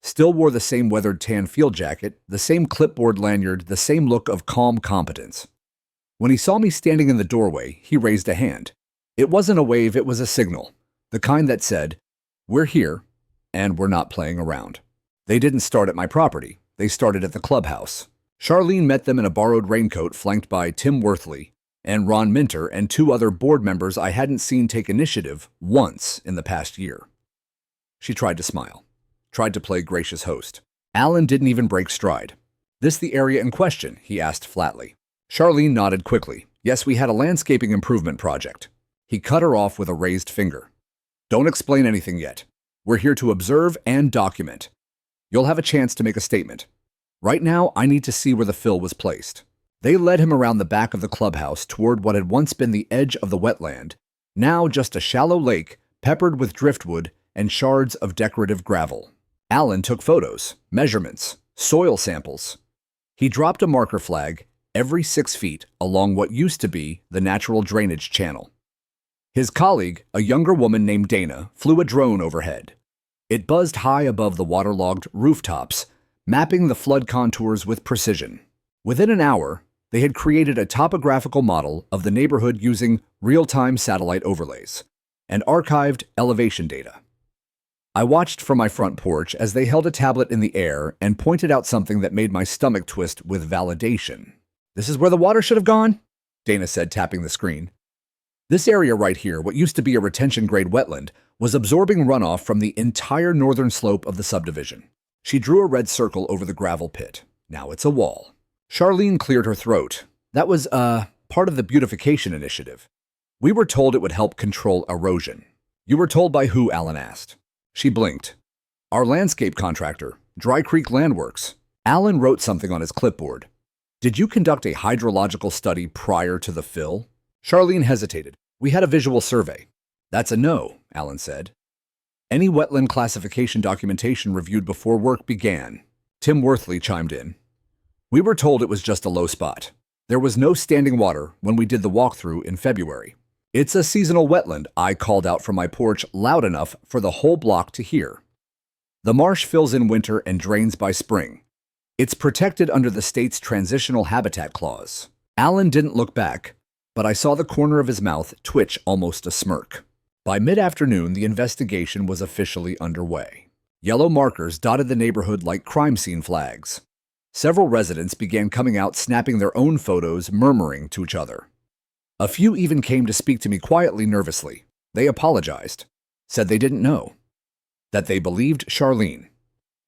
Still wore the same weathered tan field jacket, the same clipboard lanyard, the same look of calm competence. When he saw me standing in the doorway, he raised a hand. It wasn't a wave, it was a signal, the kind that said, "We're here, and we're not playing around." They didn't start at my property. They started at the clubhouse. Charlene met them in a borrowed raincoat flanked by Tim Worthley and Ron Minter and 2 other board members I hadn't seen take initiative once in the past year. She tried to smile, tried to play gracious host. Alan didn't even break stride. "This the area in question?" he asked flatly. Charlene nodded quickly. "Yes, we had a landscaping improvement project." He cut her off with a raised finger. "Don't explain anything yet. We're here to observe and document. You'll have a chance to make a statement. Right now, I need to see where the fill was placed." They led him around the back of the clubhouse toward what had once been the edge of the wetland, now just a shallow lake peppered with driftwood and shards of decorative gravel. Alan took photos, measurements, soil samples. He dropped a marker flag every 6 feet along what used to be the natural drainage channel. His colleague, a younger woman named Dana, flew a drone overhead. It buzzed high above the waterlogged rooftops, mapping the flood contours with precision. Within an hour, they had created a topographical model of the neighborhood using real-time satellite overlays and archived elevation data. I watched from my front porch as they held a tablet in the air and pointed out something that made my stomach twist with validation. "This is where the water should have gone," Dana said, tapping the screen. "This area right here, what used to be a retention-grade wetland, was absorbing runoff from the entire northern slope of the subdivision." She drew a red circle over the gravel pit. "Now it's a wall." Charlene cleared her throat. "That was, part of the beautification initiative. We were told it would help control erosion." "You were told by who?" Alan asked. She blinked. "Our landscape contractor, Dry Creek Landworks." Alan wrote something on his clipboard. "Did you conduct a hydrological study prior to the fill?" Charlene hesitated. "We had a visual survey." "That's a no," Alan said. "Any wetland classification documentation reviewed before work began." Tim Worthley chimed in. "We were told it was just a low spot. There was no standing water when we did the walkthrough in February. It's a seasonal wetland," I called out from my porch loud enough for the whole block to hear. "The marsh fills in winter and drains by spring. It's protected under the state's Transitional Habitat Clause." Alan didn't look back, but I saw the corner of his mouth twitch almost a smirk. By mid-afternoon, the investigation was officially underway. Yellow markers dotted the neighborhood like crime scene flags. Several residents began coming out snapping their own photos, murmuring to each other. A few even came to speak to me quietly, nervously. They apologized, said they didn't know, that they believed Charlene,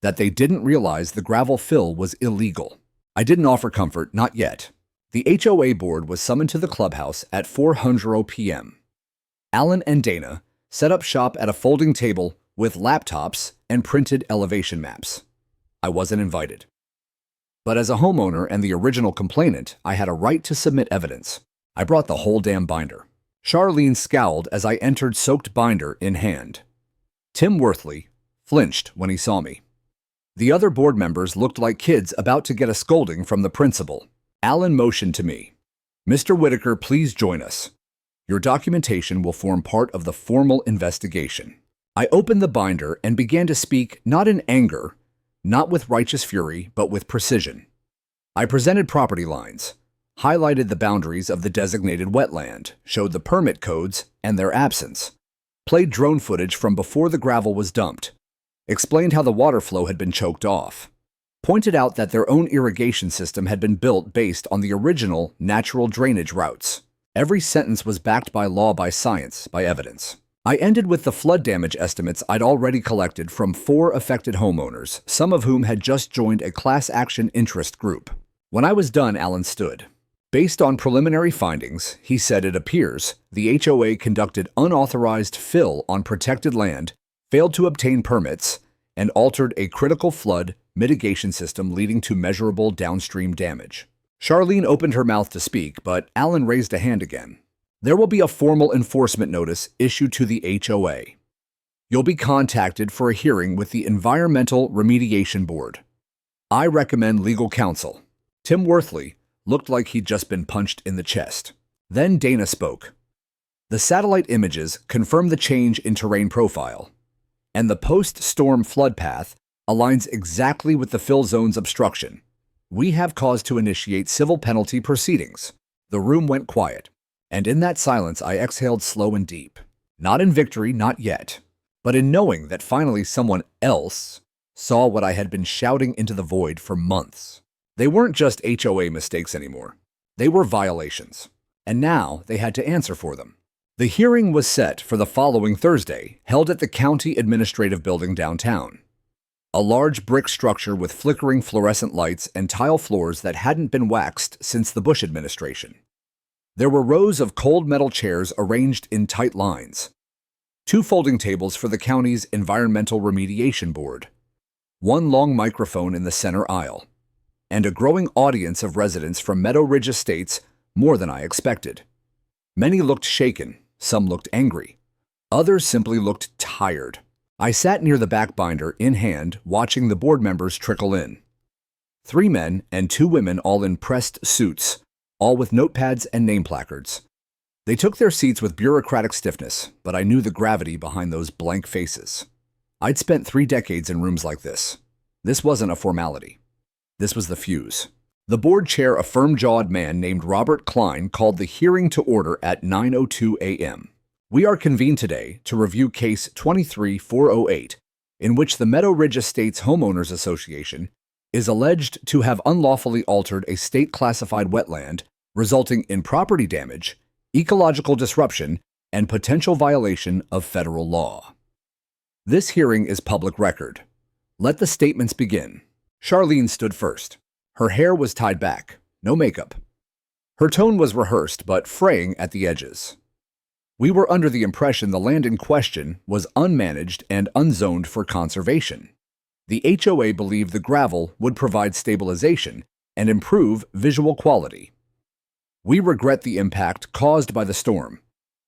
that they didn't realize the gravel fill was illegal. I didn't offer comfort, not yet. The HOA board was summoned to the clubhouse at 4:00 p.m. Alan and Dana set up shop at a folding table with laptops and printed elevation maps. I wasn't invited. But as a homeowner and the original complainant, I had a right to submit evidence. I brought the whole damn binder. Charlene scowled as I entered, soaked binder in hand. Tim Worthley flinched when he saw me. The other board members looked like kids about to get a scolding from the principal. Alan motioned to me. "Mr. Whitaker, please join us. Your documentation will form part of the formal investigation." I opened the binder and began to speak not in anger, not with righteous fury, but with precision. I presented property lines, highlighted the boundaries of the designated wetland, showed the permit codes and their absence, played drone footage from before the gravel was dumped, explained how the water flow had been choked off, pointed out that their own irrigation system had been built based on the original natural drainage routes. Every sentence was backed by law, by science, by evidence. I ended with the flood damage estimates I'd already collected from 4 affected homeowners, some of whom had just joined a class action interest group. When I was done, Alan stood. Based on preliminary findings, he said it appears the HOA conducted unauthorized fill on protected land, failed to obtain permits, and altered a critical flood mitigation system leading to measurable downstream damage. Charlene opened her mouth to speak, but Alan raised a hand again. "There will be a formal enforcement notice issued to the HOA. You'll be contacted for a hearing with the Environmental Remediation Board. I recommend legal counsel." Tim Worthley looked like he'd just been punched in the chest. Then Dana spoke. "The satellite images confirm the change in terrain profile, and the post-storm flood path aligns exactly with the fill zone's obstruction. We have cause to initiate civil penalty proceedings." The room went quiet, and in that silence I exhaled slow and deep. Not in victory, not yet, but in knowing that finally someone else saw what I had been shouting into the void for months. They weren't just HOA mistakes anymore. They were violations, and now they had to answer for them. The hearing was set for the following Thursday, held at the County Administrative Building downtown. A large brick structure with flickering fluorescent lights and tile floors that hadn't been waxed since the Bush administration. There were rows of cold metal chairs arranged in tight lines. 2 folding tables for the county's Environmental Remediation Board. 1 long microphone in the center aisle. And a growing audience of residents from Meadow Ridge Estates, more than I expected. Many looked shaken, some looked angry. Others simply looked tired. I sat near the back binder in hand, watching the board members trickle in. 3 men and 2 women, all in pressed suits, all with notepads and name placards. They took their seats with bureaucratic stiffness, but I knew the gravity behind those blank faces. I'd spent 3 decades in rooms like this. This wasn't a formality. This was the fuse. The board chair, a firm-jawed man named Robert Klein, called the hearing to order at 9:02 a.m. We are convened today to review Case 23-408, in which the Meadow Ridge Estates Homeowners Association is alleged to have unlawfully altered a state-classified wetland, resulting in property damage, ecological disruption, and potential violation of federal law. This hearing is public record. Let the statements begin. Charlene stood first. Her hair was tied back, no makeup. Her tone was rehearsed but fraying at the edges. We were under the impression the land in question was unmanaged and unzoned for conservation. The HOA believed the gravel would provide stabilization and improve visual quality. We regret the impact caused by the storm,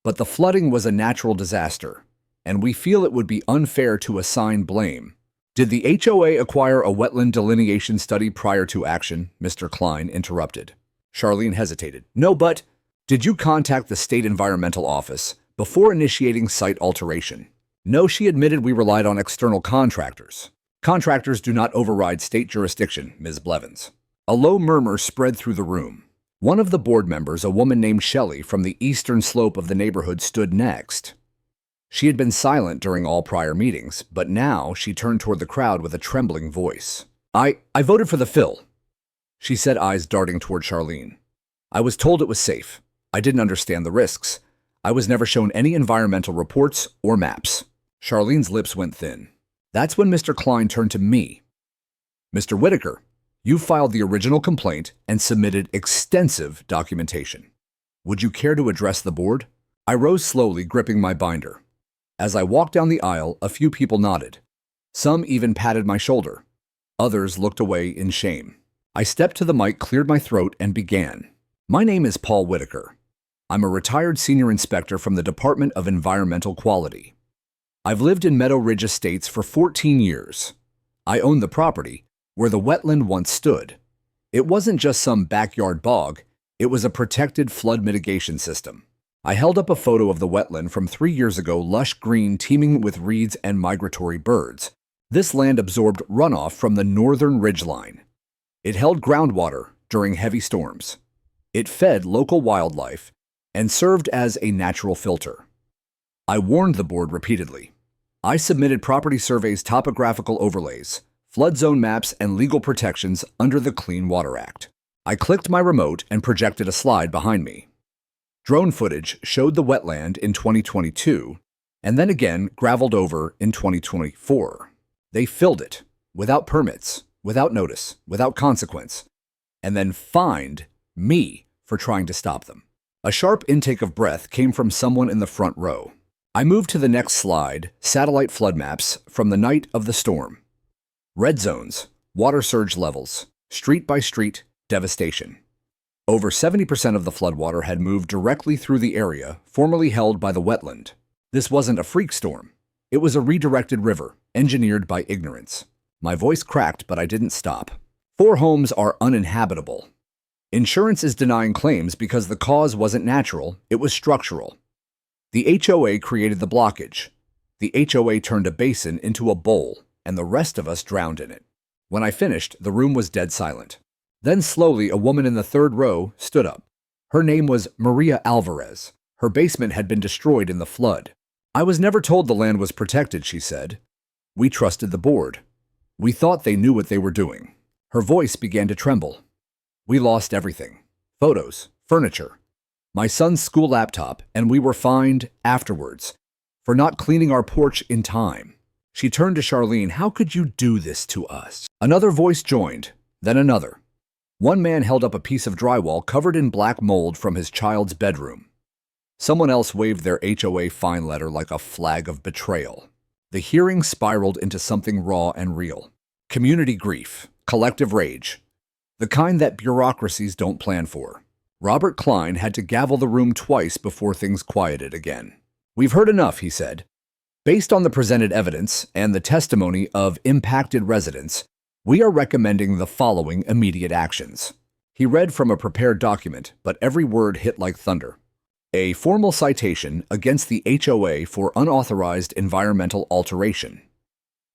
but the flooding was a natural disaster, and we feel it would be unfair to assign blame. Did the HOA acquire a wetland delineation study prior to action? Mr. Klein interrupted. Charlene hesitated. No, but did you contact the State Environmental Office before initiating site alteration? No, she admitted we relied on external contractors. Contractors do not override state jurisdiction, Ms. Blevins. A low murmur spread through the room. One of the board members, a woman named Shelley from the eastern slope of the neighborhood, stood next. She had been silent during all prior meetings, but now she turned toward the crowd with a trembling voice. I voted for the fill, she said, eyes darting toward Charlene. I was told it was safe. I didn't understand the risks. I was never shown any environmental reports or maps. Charlene's lips went thin. That's when Mr. Klein turned to me. Mr. Whitaker, you filed the original complaint and submitted extensive documentation. Would you care to address the board? I rose slowly, gripping my binder. As I walked down the aisle, a few people nodded. Some even patted my shoulder. Others looked away in shame. I stepped to the mic, cleared my throat, and began. My name is Paul Whitaker. I'm a retired senior inspector from the Department of Environmental Quality. I've lived in Meadow Ridge Estates for 14 years. I own the property where the wetland once stood. It wasn't just some backyard bog, it was a protected flood mitigation system. I held up a photo of the wetland from 3 years ago, lush green, teeming with reeds and migratory birds. This land absorbed runoff from the northern ridgeline. It held groundwater during heavy storms. It fed local wildlife and served as a natural filter. I warned the board repeatedly. I submitted property surveys, topographical overlays, flood zone maps, and legal protections under the Clean Water Act. I clicked my remote and projected a slide behind me. Drone footage showed the wetland in 2022, and then again graveled over in 2024. They filled it, without permits, without notice, without consequence, and then fined me for trying to stop them. A sharp intake of breath came from someone in the front row. I moved to the next slide, satellite flood maps from the night of the storm. Red zones, water surge levels, street by street, devastation. Over 70% of the floodwater had moved directly through the area formerly held by the wetland. This wasn't a freak storm. It was a redirected river, engineered by ignorance. My voice cracked, but I didn't stop. 4 homes are uninhabitable. Insurance is denying claims because the cause wasn't natural, it was structural. The HOA created the blockage. The HOA turned a basin into a bowl, and the rest of us drowned in it. When I finished, the room was dead silent. Then slowly, a woman in the third row stood up. Her name was Maria Alvarez. Her basement had been destroyed in the flood. I was never told the land was protected, she said. We trusted the board. We thought they knew what they were doing. Her voice began to tremble. We lost everything. Photos, furniture, my son's school laptop, and we were fined afterwards for not cleaning our porch in time. She turned to Charlene. How could you do this to us? Another voice joined, then another. One man held up a piece of drywall covered in black mold from his child's bedroom. Someone else waved their HOA fine letter like a flag of betrayal. The hearing spiraled into something raw and real. Community grief, collective rage, the kind that bureaucracies don't plan for. Robert Klein had to gavel the room twice before things quieted again. We've heard enough, he said. Based on the presented evidence and the testimony of impacted residents, we are recommending the following immediate actions. He read from a prepared document, but every word hit like thunder. A formal citation against the HOA for unauthorized environmental alteration.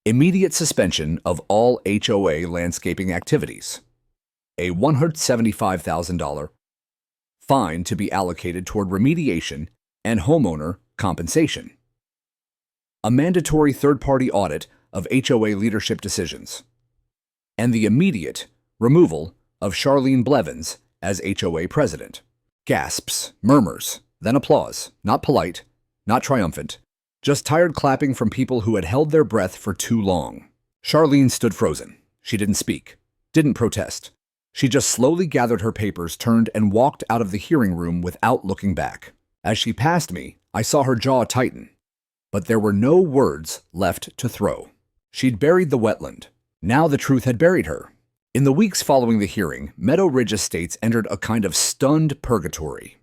Immediate suspension of all HOA landscaping activities. A $175,000 fine to be allocated toward remediation and homeowner compensation. A mandatory third-party audit of HOA leadership decisions. And the immediate removal of Charlene Blevins as HOA president. Gasps, murmurs, then applause, not polite, not triumphant, just tired clapping from people who had held their breath for too long. Charlene stood frozen. She didn't speak, didn't protest. She just slowly gathered her papers, turned, and walked out of the hearing room without looking back. As she passed me, I saw her jaw tighten. But there were no words left to throw. She'd buried the wetland. Now the truth had buried her. In the weeks following the hearing, Meadow Ridge Estates entered a kind of stunned purgatory.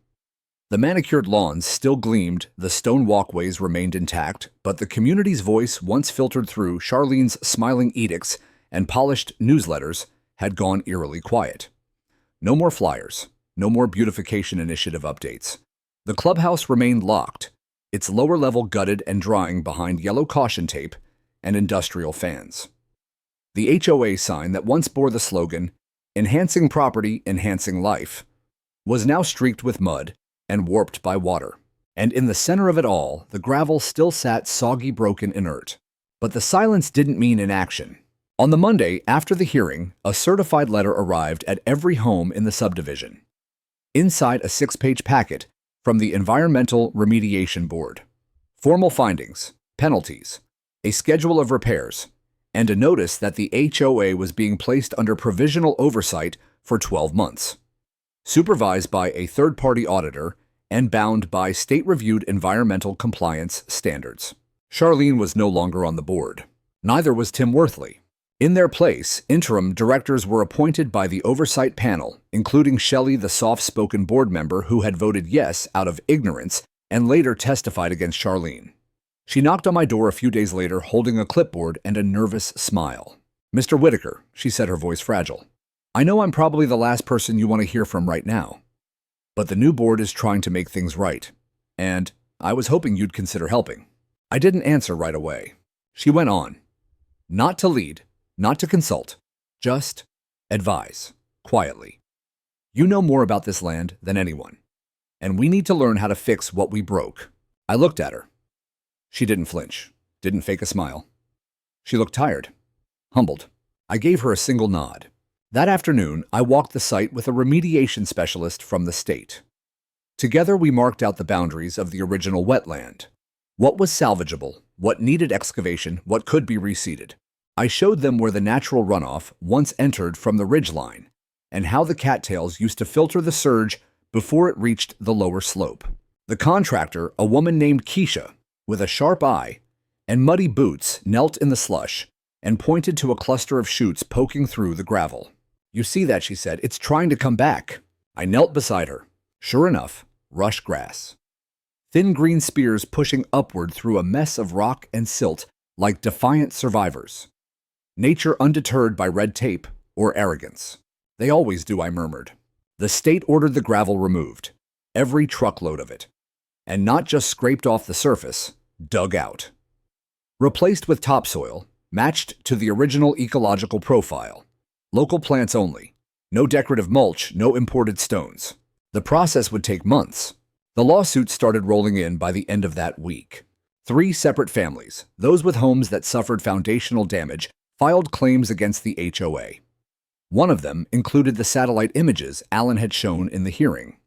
The manicured lawns still gleamed, the stone walkways remained intact, but the community's voice, once filtered through Charlene's smiling edicts and polished newsletters, had gone eerily quiet. No more flyers, no more beautification initiative updates. The clubhouse remained locked, its lower level gutted and drying behind yellow caution tape and industrial fans. The HOA sign that once bore the slogan, "Enhancing Property, Enhancing Life," was now streaked with mud and warped by water. And in the center of it all, the gravel still sat soggy, broken, inert. But the silence didn't mean inaction. On the Monday after the hearing, a certified letter arrived at every home in the subdivision. Inside a 6-page packet from the Environmental Remediation Board. Formal findings, penalties, a schedule of repairs, and a notice that the HOA was being placed under provisional oversight for 12 months. Supervised by a third-party auditor and bound by state-reviewed environmental compliance standards. Charlene was no longer on the board. Neither was Tim Worthley. In their place, interim directors were appointed by the oversight panel, including Shelley, the soft-spoken board member who had voted yes out of ignorance and later testified against Charlene. She knocked on my door a few days later, holding a clipboard and a nervous smile. "Mr. Whitaker," she said, her voice fragile. "I know I'm probably the last person you want to hear from right now, but the new board is trying to make things right, and I was hoping you'd consider helping." I didn't answer right away. She went on. "Not to lead, not to consult, just advise, quietly. You know more about this land than anyone, and we need to learn how to fix what we broke." I looked at her. She didn't flinch, didn't fake a smile. She looked tired, humbled. I gave her a single nod. That afternoon, I walked the site with a remediation specialist from the state. Together, we marked out the boundaries of the original wetland. What was salvageable, what needed excavation, what could be reseeded. I showed them where the natural runoff once entered from the ridgeline, and how the cattails used to filter the surge before it reached the lower slope. The contractor, a woman named Keisha, with a sharp eye and muddy boots, knelt in the slush and pointed to a cluster of shoots poking through the gravel. "You see that," she said. "It's trying to come back." I knelt beside her. Sure enough, rush grass. Thin green spears pushing upward through a mess of rock and silt like defiant survivors. Nature undeterred by red tape or arrogance. "They always do," I murmured. The state ordered the gravel removed, every truckload of it, and not just scraped off the surface, dug out. Replaced with topsoil, matched to the original ecological profile. Local plants only. No decorative mulch, no imported stones. The process would take months. The lawsuits started rolling in by the end of that week. 3 separate families, those with homes that suffered foundational damage, filed claims against the HOA. One of them included the satellite images Alan had shown in the hearing.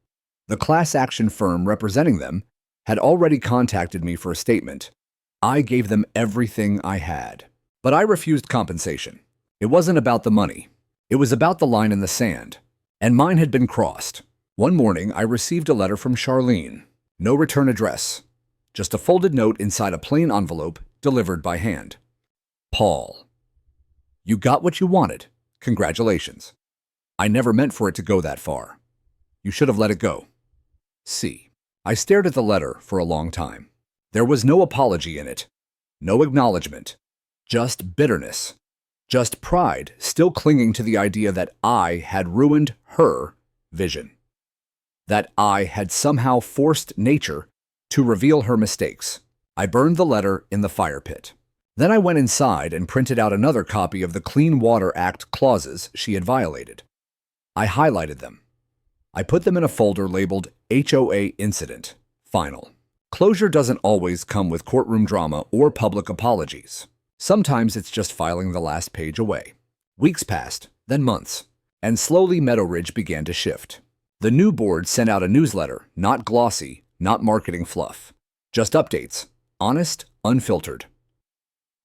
The class action firm representing them had already contacted me for a statement. I gave them everything I had, but I refused compensation. It wasn't about the money. It was about the line in the sand, and mine had been crossed. One morning, I received a letter from Charlene. No return address, just a folded note inside a plain envelope delivered by hand. Paul, you got what you wanted. Congratulations. I never meant for it to go that far. You should have let it go. C. I stared at the letter for a long time. There was no apology in it, no acknowledgement, just bitterness, just pride still clinging to the idea that I had ruined her vision, that I had somehow forced nature to reveal her mistakes. I burned the letter in the fire pit. Then I went inside and printed out another copy of the Clean Water Act clauses she had violated. I highlighted them. I put them in a folder labeled HOA Incident, Final. Closure doesn't always come with courtroom drama or public apologies. Sometimes it's just filing the last page away. Weeks passed, then months, and slowly Meadow Ridge began to shift. The new board sent out a newsletter, not glossy, not marketing fluff, just updates, honest, unfiltered.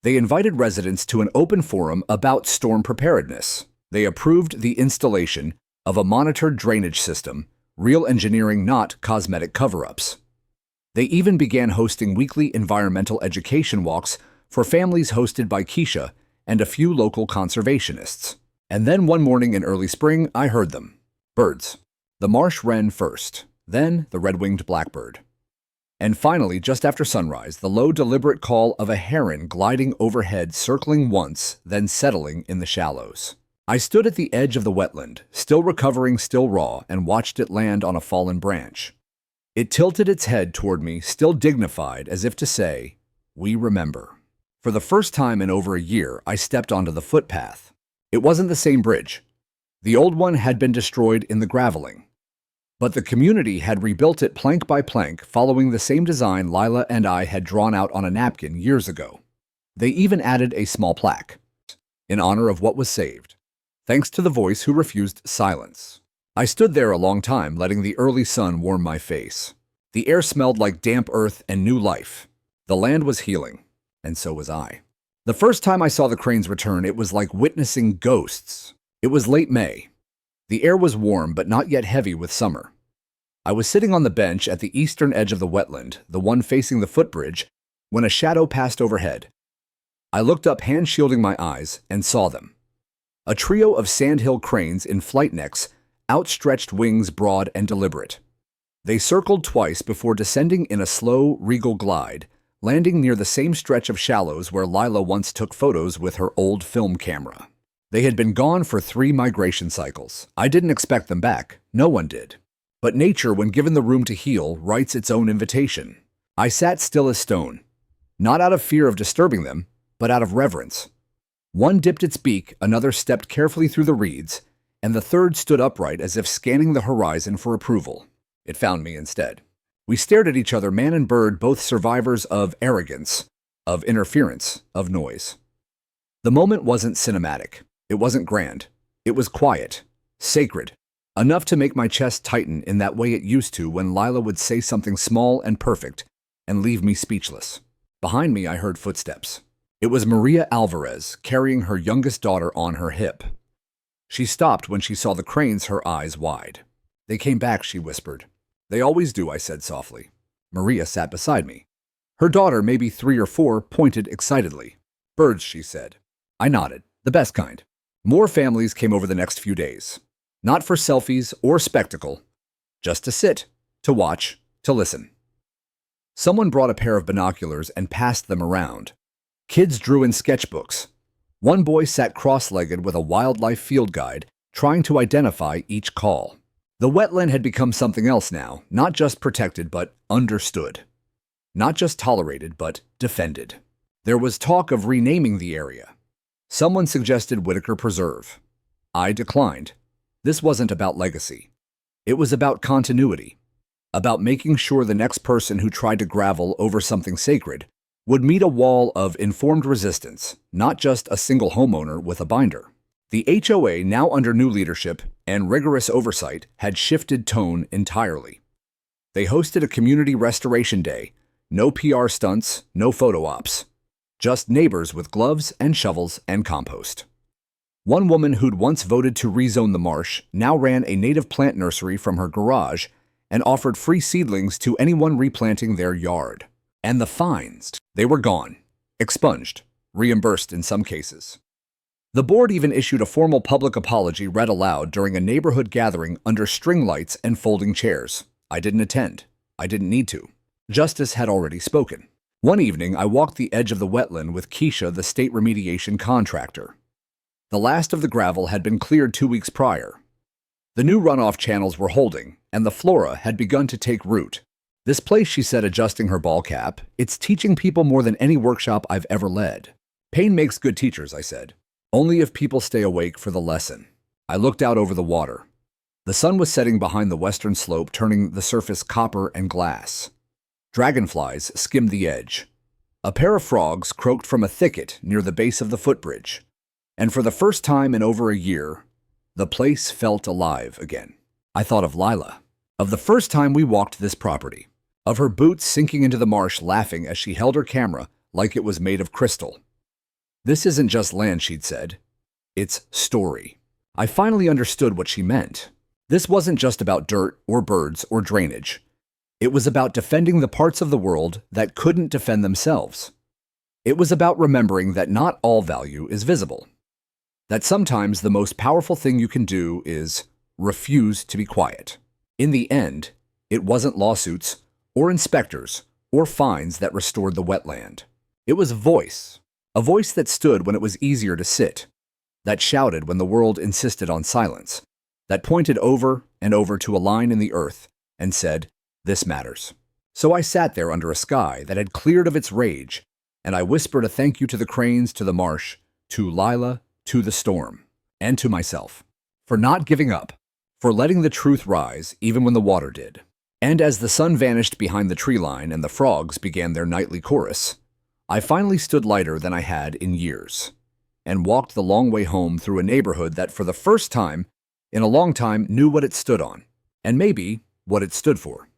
They invited residents to an open forum about storm preparedness. They approved the installation of a monitored drainage system, real engineering, not cosmetic cover-ups. They even began hosting weekly environmental education walks for families hosted by Keisha and a few local conservationists. And then one morning in early spring, I heard them. Birds. The marsh wren first, then the red-winged blackbird. And finally, just after sunrise, the low, deliberate call of a heron gliding overhead, circling once, then settling in the shallows. I stood at the edge of the wetland, still recovering, still raw, and watched it land on a fallen branch. It tilted its head toward me, still dignified, as if to say, "We remember." For the first time in over a year, I stepped onto the footpath. It wasn't the same bridge. The old one had been destroyed in the graveling. But the community had rebuilt it plank by plank, following the same design Lila and I had drawn out on a napkin years ago. They even added a small plaque, in honor of what was saved, thanks to the voice who refused silence. I stood there a long time, letting the early sun warm my face. The air smelled like damp earth and new life. The land was healing, and so was I. The first time I saw the cranes return, it was like witnessing ghosts. It was late May. The air was warm, but not yet heavy with summer. I was sitting on the bench at the eastern edge of the wetland, the one facing the footbridge, when a shadow passed overhead. I looked up, hand shielding my eyes, and saw them. A trio of sandhill cranes in flight necks, outstretched wings broad and deliberate. They circled twice before descending in a slow, regal glide, landing near the same stretch of shallows where Lila once took photos with her old film camera. They had been gone for 3 migration cycles. I didn't expect them back. No one did. But nature, when given the room to heal, writes its own invitation. I sat still as stone, not out of fear of disturbing them, but out of reverence. One dipped its beak, another stepped carefully through the reeds, and the third stood upright as if scanning the horizon for approval. It found me instead. We stared at each other, man and bird, both survivors of arrogance, of interference, of noise. The moment wasn't cinematic. It wasn't grand. It was quiet, sacred, enough to make my chest tighten in that way it used to when Lila would say something small and perfect and leave me speechless. Behind me, I heard footsteps. It was Maria Alvarez, carrying her youngest daughter on her hip. She stopped when she saw the cranes, her eyes wide. "They came back," she whispered. "They always do," I said softly. Maria sat beside me. Her daughter, maybe 3 or 4, pointed excitedly. "Birds," she said. I nodded. "The best kind." More families came over the next few days. Not for selfies or spectacle, just to sit, to watch, to listen. Someone brought a pair of binoculars and passed them around. Kids drew in sketchbooks. One boy sat cross-legged with a wildlife field guide, trying to identify each call. The wetland had become something else now, not just protected but understood. Not just tolerated but defended. There was talk of renaming the area. Someone suggested Whitaker Preserve. I declined. This wasn't about legacy. It was about continuity, about making sure the next person who tried to gravel over something sacred would meet a wall of informed resistance, not just a single homeowner with a binder. The HOA, now under new leadership and rigorous oversight, had shifted tone entirely. They hosted a community restoration day, no PR stunts, no photo ops, just neighbors with gloves and shovels and compost. One woman who'd once voted to rezone the marsh now ran a native plant nursery from her garage and offered free seedlings to anyone replanting their yard. And the fines, they were gone, expunged, reimbursed in some cases. The board even issued a formal public apology read aloud during a neighborhood gathering under string lights and folding chairs. I didn't attend. I didn't need to. Justice had already spoken. One evening, I walked the edge of the wetland with Keisha, the state remediation contractor. The last of the gravel had been cleared 2 weeks prior. The new runoff channels were holding, and the flora had begun to take root. This place, she said, adjusting her ball cap, it's teaching people more than any workshop I've ever led. Pain makes good teachers, I said. Only if people stay awake for the lesson. I looked out over the water. The sun was setting behind the western slope, turning the surface copper and glass. Dragonflies skimmed the edge. A pair of frogs croaked from a thicket near the base of the footbridge. And for the first time in over a year, the place felt alive again. I thought of Lila, of the first time we walked this property, of her boots sinking into the marsh laughing as she held her camera like it was made of crystal. This isn't just land, she'd said. It's story. I finally understood what she meant. This wasn't just about dirt or birds or drainage. It was about defending the parts of the world that couldn't defend themselves. It was about remembering that not all value is visible. That sometimes the most powerful thing you can do is refuse to be quiet. In the end, it wasn't lawsuits or inspectors or fines that restored the wetland. It was a voice that stood when it was easier to sit, that shouted when the world insisted on silence, that pointed over and over to a line in the earth and said, "This matters." So I sat there under a sky that had cleared of its rage, and I whispered a thank you to the cranes, to the marsh, to Lila, to the storm, and to myself, for not giving up, for letting the truth rise even when the water did. And as the sun vanished behind the tree line and the frogs began their nightly chorus, I finally stood lighter than I had in years, and walked the long way home through a neighborhood that for the first time in a long time knew what it stood on, and maybe what it stood for.